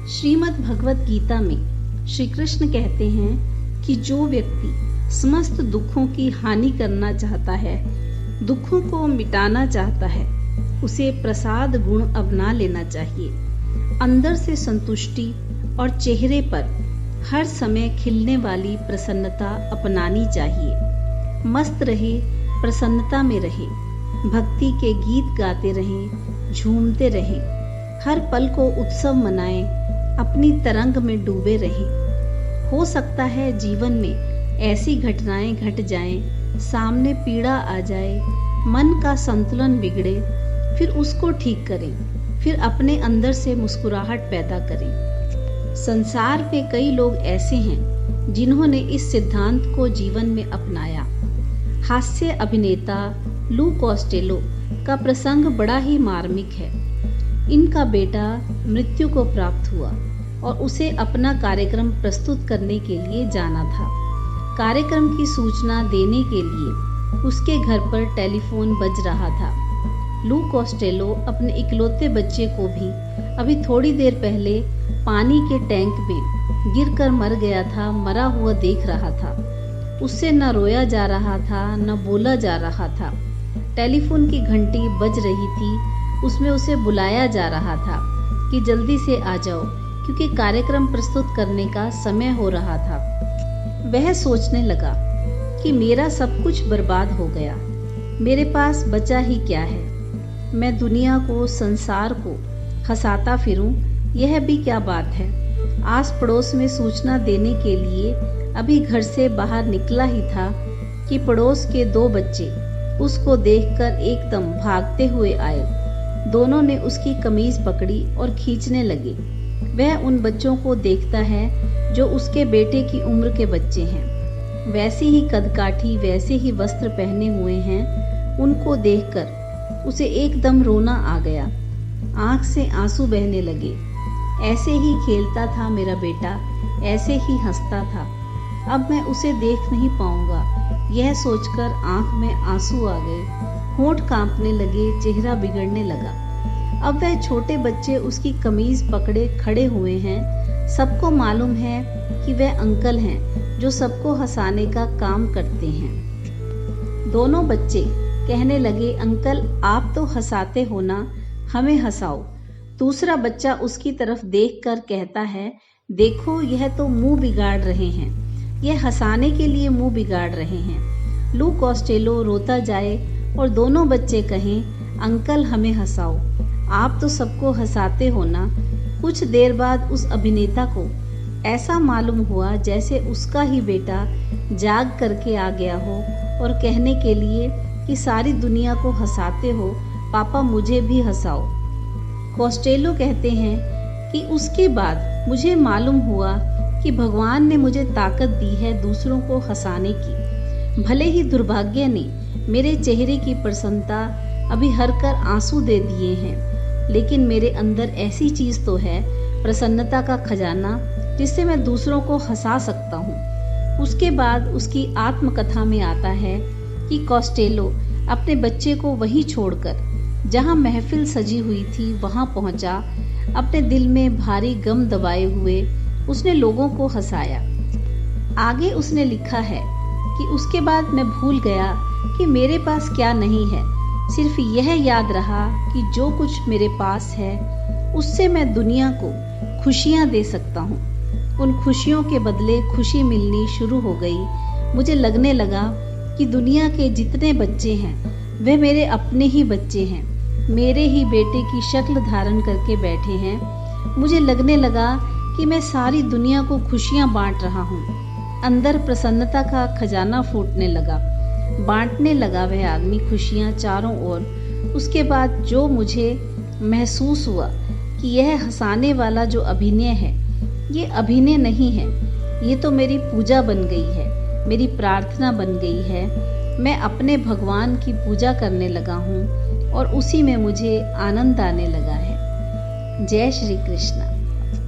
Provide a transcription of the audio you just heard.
श्रीमद् भगवत गीता में श्री कृष्ण कहते हैं कि जो व्यक्ति समस्त दुखों की हानि करना चाहता है, दुखों को मिटाना चाहता है, उसे प्रसाद गुण अपना लेना चाहिए। अंदर से संतुष्टि और चेहरे पर हर समय खिलने वाली प्रसन्नता अपनानी चाहिए। मस्त रहे, प्रसन्नता में रहे, भक्ति के गीत गाते रहें, झूमते रहें, हर पल को उत्सव मनाएं, अपनी तरंग में डूबे रहें। हो सकता है जीवन में ऐसी घटनाएं घट जाएं, सामने पीड़ा आ जाए, मन का संतुलन बिगड़े, फिर उसको ठीक करें, फिर अपने अंदर से मुस्कुराहट पैदा करें। संसार में कई लोग ऐसे हैं जिन्होंने इस सिद्धांत को जीवन में अपनाया। हास्य अभिनेता लू कॉस्टेलो का प्रसंग बड़ा ही मार्मिक है। इनका बेटा मृत्यु को प्राप्त हुआ और उसे अपना कार्यक्रम प्रस्तुत करने के लिए जाना था। कार्यक्रम की सूचना देने के लिए उसके घर पर टेलीफोन बज रहा था। लू कॉस्टेलो अपने इकलौते बच्चे को भी अभी थोड़ी देर पहले पानी के टैंक में गिरकर मर गया था, मरा हुआ देख रहा था। उससे न रोया जा रहा था, न बोला जा रहा था। टेलीफोन की घंटी बज रही थी, उसमें उसे बुलाया जा रहा था कि जल्दी से आ जाओ, क्योंकि कार्यक्रम प्रस्तुत करने का समय हो रहा था। वह सोचने लगा कि मेरा सब कुछ बर्बाद हो गया, मेरे पास बचा ही क्या है। मैं दुनिया को, संसार को हंसाता फिरूं, यह भी क्या बात है। आस पड़ोस में सूचना देने के लिए अभी घर से बाहर निकला ही था कि पड़ोस के दो बच्चे उसको देखकर एकदम भागते हुए आए। दोनों ने उसकी कमीज पकड़ी और खींचने लगे। वह उन बच्चों को देखता है जो उसके बेटे की उम्र के बच्चे हैं। वैसी ही कदकाठी, वैसे ही वस्त्र पहने हुए हैं। उनको देखकर उसे एकदम रोना आ गया, आंख से आंसू बहने लगे। ऐसे ही खेलता था मेरा बेटा, ऐसे ही हंसता था। अब मैं उसे देख नहीं पाऊंगा, यह सोचकर आंख में आंसू आ गए, होंठ कांपने लगे, चेहरा बिगड़ने लगा। अब वह छोटे बच्चे उसकी कमीज पकड़े खड़े हुए हैं। सबको मालूम है कि वह अंकल हैं जो सबको हंसाने का काम करते हैं। दोनों बच्चे कहने लगे, अंकल आप तो हंसाते हो ना, हमें हंसाओ। दूसरा बच्चा उसकी तरफ देखकर कहता है, देखो यह तो मुंह बिगाड़ रहे हैं, यह हंसाने के लिए मुंह बिगाड़ रहे हैं। लू कॉस्टेलो रोता जाए और दोनों बच्चे कहें, अंकल हमें हंसाओ, आप तो सबको हंसाते हो ना। कुछ देर बाद उस अभिनेता को ऐसा मालूम हुआ जैसे उसका ही बेटा जाग करके आ गया हो और कहने के लिए कि सारी दुनिया को हंसाते हो, पापा मुझे भी हंसाओ। कॉस्टेलो कहते हैं कि उसके बाद मुझे मालूम हुआ कि भगवान ने मुझे ताकत दी है दूसरों को हंसाने की। भले ही दुर्भाग्य ने मेरे चेहरे की प्रसन्नता अभी हर कर आंसू दे दिए हैं, लेकिन मेरे अंदर ऐसी चीज तो है, प्रसन्नता का खजाना, जिससे मैं दूसरों को हंसा सकता हूँ। उसके बाद उसकी आत्मकथा में आता है कि कॉस्टेलो अपने बच्चे को वहीं छोड़कर जहाँ महफिल सजी हुई थी वहाँ पहुँचा। अपने दिल में भारी गम दबाए हुए उसने लोगों को हंसाया। आगे उसने लिखा है कि उसके बाद मैं भूल गया कि मेरे पास क्या नहीं है, सिर्फ यह याद रहा कि जो कुछ मेरे पास है उससे मैं दुनिया को खुशियां दे सकता हूँ। उन खुशियों के बदले खुशी मिलनी शुरू हो गई। मुझे लगने लगा कि दुनिया के जितने बच्चे हैं वे मेरे अपने ही बच्चे हैं, मेरे ही बेटे की शक्ल धारण करके बैठे हैं। मुझे लगने लगा कि मैं सारी दुनिया को खुशियां बांट रहा हूँ। अंदर प्रसन्नता का खजाना फूटने लगा, बांटने लगा वह आदमी खुशियां चारों ओर। उसके बाद जो मुझे महसूस हुआ कि यह हंसाने वाला जो अभिनय है, ये अभिनय नहीं है, ये तो मेरी पूजा बन गई है, मेरी प्रार्थना बन गई है। मैं अपने भगवान की पूजा करने लगा हूँ और उसी में मुझे आनंद आने लगा है। जय श्री कृष्ण।